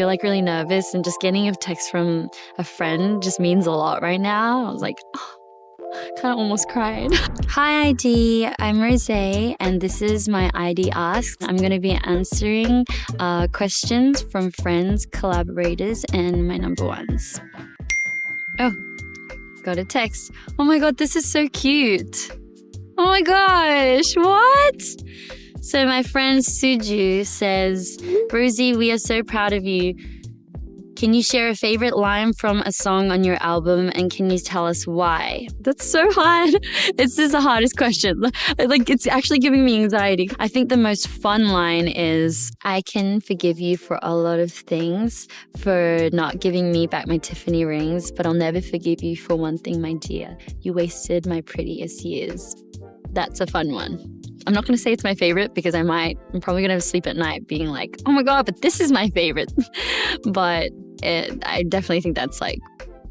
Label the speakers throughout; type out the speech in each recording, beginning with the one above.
Speaker 1: You're like really nervous, and just getting a text from a friend just means a lot right now. I was like, oh, kind of almost cried. Hi ID, I'm Rosé, and this is my ID Asks. I'm going to be answering questions from friends, collaborators, and my number ones. Oh, got a text. Oh my god, this is so cute. Oh my gosh, what? So my friend Suju says, Rosie, we are so proud of you. Can you share a favorite line from a song on your album, and can you tell us why? That's so hard. This is the hardest question. Like, it's actually giving me anxiety. I think the most fun line is, I can forgive you for a lot of things, for not giving me back my Tiffany rings, but I'll never forgive you for one thing, my dear. You wasted my prettiest years. That's a fun one. I'm not going to say it's my favorite because I'm probably going to sleep at night being like, oh my god, but this is my favorite. But I definitely think that's like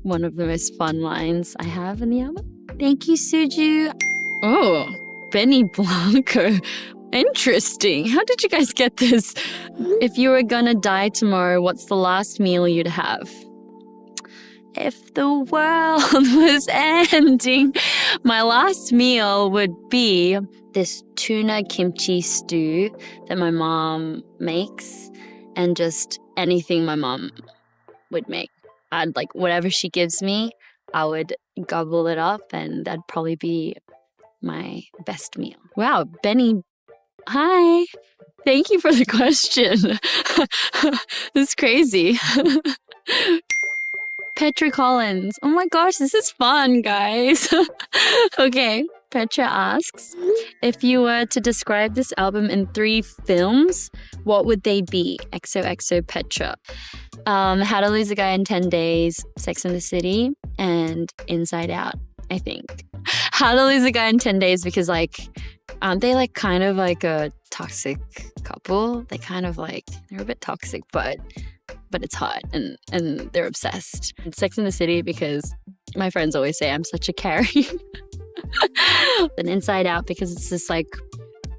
Speaker 1: one of the most fun lines I have in the album. Thank you, Suju. Oh, Benny Blanco. Interesting. How did you guys get this? If you were gonna die tomorrow, what's the last meal you'd have? If the world was ending, my last meal would be this tuna kimchi stew that my mom makes, and just anything my mom would make. I'd like whatever she gives me, I would gobble it up, and that'd probably be my best meal. Wow, Benny, hi. Thank you for the question. This is crazy. Petra Collins. Oh my gosh, this is fun, guys. Okay, Petra asks, if you were to describe this album in 3 films, what would they be? XOXO Petra. How to Lose a Guy in 10 Days, Sex and the City, and Inside Out, I think. How to Lose a Guy in 10 Days because, like, aren't they like kind of like a toxic couple? They kind of like, they're a bit toxic, but it's hot and they're obsessed. Sex and the City because my friends always say I'm such a Carrie. And Inside Out because it's just like,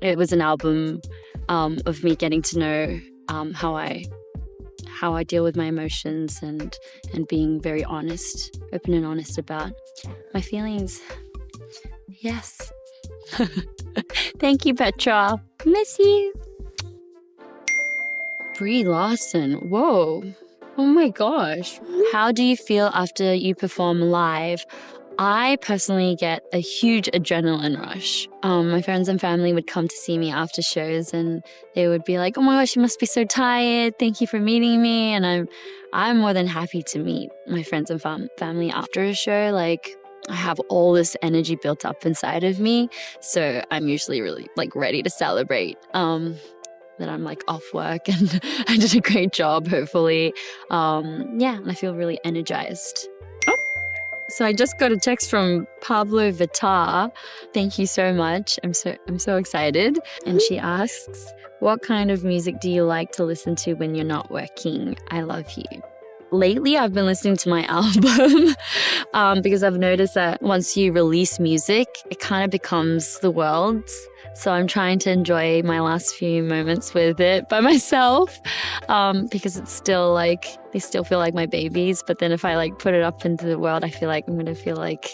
Speaker 1: it was an album of me getting to know how I deal with my emotions and being very honest, open and honest about my feelings. Yes. Thank you, Petra. Miss you. Brie Larson. Whoa. Oh my gosh. How do you feel after you perform live? I personally get a huge adrenaline rush. My friends and family would come to see me after shows, and they would be like, oh my gosh, you must be so tired. Thank you for meeting me. And I'm more than happy to meet my friends and family after a show. Like, I have all this energy built up inside of me. So I'm usually really like ready to celebrate. That I'm like off work and I did a great job, hopefully. Yeah, and I feel really energized. Oh. So I just got a text from Pablo Vitar. Thank you so much. I'm so excited. And she asks, what kind of music do you like to listen to when you're not working? I love you. Lately, I've been listening to my album because I've noticed that once you release music, it kind of becomes the world's. So I'm trying to enjoy my last few moments with it by myself because it's still like, they still feel like my babies. But then if I like put it up into the world, I feel like I'm going to feel like,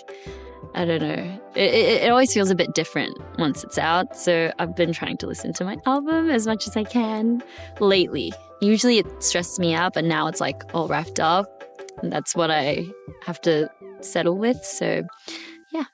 Speaker 1: I don't know. It always feels a bit different once it's out. So I've been trying to listen to my album as much as I can lately. Usually it stresses me out, but now it's like all wrapped up. And that's what I have to settle with. So yeah.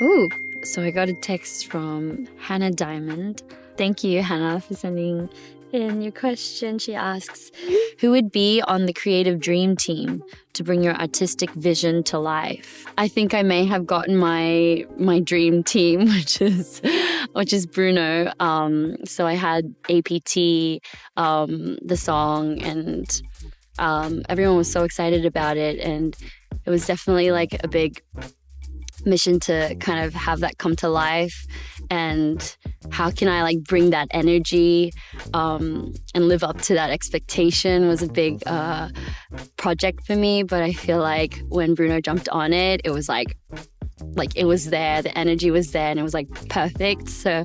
Speaker 1: Ooh. So I got a text from Hannah Diamond. Thank you, Hannah, for sending in your question. She asks, who would be on the creative dream team to bring your artistic vision to life? I think I may have gotten my dream team, which is Bruno. So I had APT, the song, and everyone was so excited about it. And it was definitely like a big mission to kind of have that come to life, and how can I like bring that energy and live up to that expectation was a big project for me. But I feel like when Bruno jumped on it, it was like it was there, the energy was there, and it was like perfect. So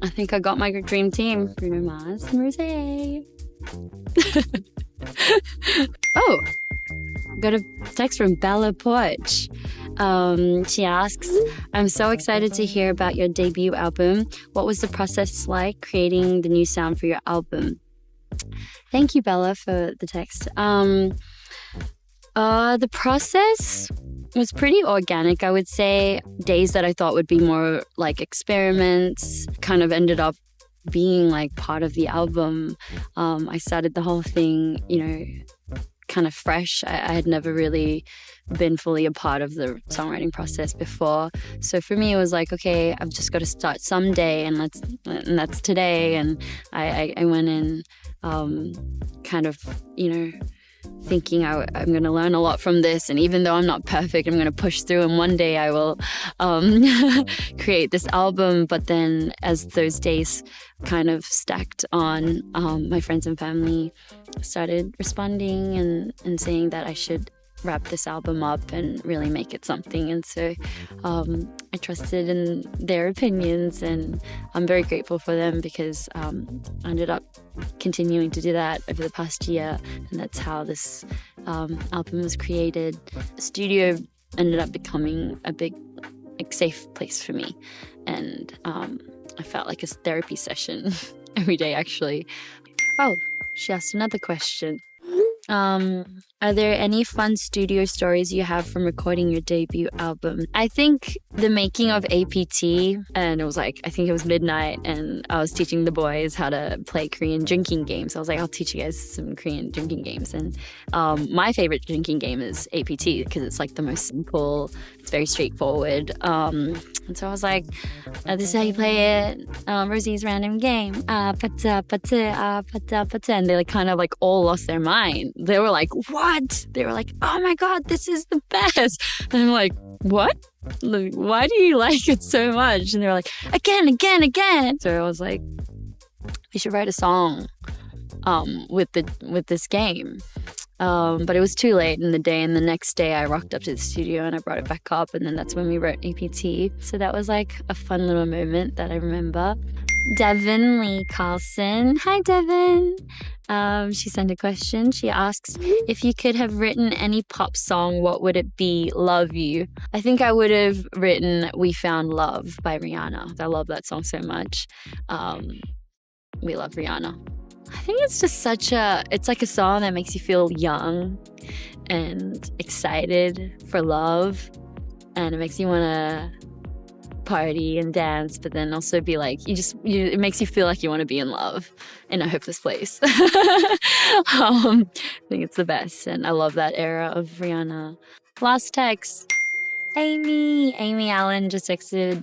Speaker 1: I think I got my dream team, Bruno Mars and Rosé. Oh, got a text from Bella Porch. She asks, I'm so excited to hear about your debut album. What was the process like creating the new sound for your album? Thank you, Bella, for the text. The process was pretty organic. I would say days that I thought would be more like experiments kind of ended up being like part of the album. I started the whole thing, kind of fresh. I had never really been fully a part of the songwriting process before. So for me, it was like, okay, I've just got to start someday, and that's today. And I went in kind of, thinking I'm going to learn a lot from this. And even though I'm not perfect, I'm going to push through, and one day I will create this album. But then as those days kind of stacked on, my friends and family started responding and saying that I should wrap this album up and really make it something. And so I trusted in their opinions, and I'm very grateful for them because I ended up continuing to do that over the past year, and that's how this album was created. The studio ended up becoming a big, safe place for me, and I felt like a therapy session every day, actually. Oh, she asked another question. Are there any fun studio stories you have from recording your debut album? I think the making of APT, and it was like, I think it was midnight, and I was teaching the boys how to play Korean drinking games. I was like, I'll teach you guys some Korean drinking games. And my favorite drinking game is APT because it's like the most simple, it's very straightforward. And so I was like, this is how you play it. Rosé's random game. And they like kind of like all lost their mind. They were like, what? They were like, oh my God, this is the best. And I'm like, what? Like, why do you like it so much? And they were like, again. So I was like, we should write a song with this game. But it was too late in the day, and the next day I rocked up to the studio and I brought it back up, and then that's when we wrote APT. So that was like a fun little moment that I remember. Devin Lee Carlson. Hi, Devin. She sent a question. She asks, if you could have written any pop song, what would it be? Love You. I think I would have written We Found Love by Rihanna. I love that song so much. We love Rihanna. I think it's just it's like a song that makes you feel young and excited for love. And it makes you want to party and dance, but then also be like, it makes you feel like you want to be in love in a hopeless place. I think it's the best, and I love that era of Rihanna. Last text. Amy Allen just texted,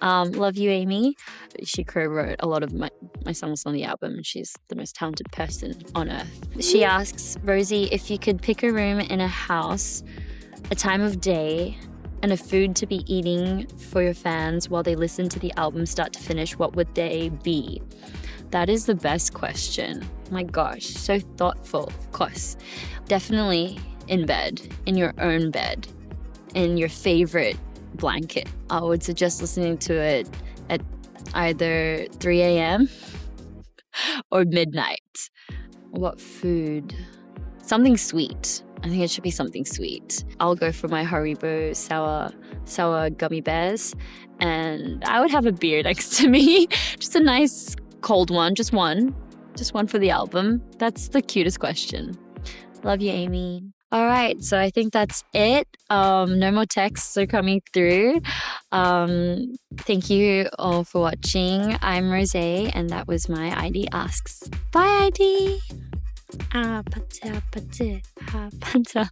Speaker 1: love you, Amy. She co-wrote a lot of my songs on the album, and she's the most talented person on earth. She asks, Rosie, if you could pick a room in a house, a time of day, and a food to be eating for your fans while they listen to the album start to finish, what would they be? That is the best question. My gosh, so thoughtful, of course. Definitely in bed, in your own bed, in your favorite blanket. I would suggest listening to it at either 3 a.m. or midnight. What food? Something sweet. I think it should be something sweet. I'll go for my Haribo sour gummy bears, and I would have a beer next to me. Just a nice cold one, just one for the album. That's the cutest question. Love you, Amy. All right, so I think that's it. No more texts are coming through. Thank you all for watching. I'm Rosé, and that was my ID Asks. Bye, ID. Ah, pata, pata, ah, pata.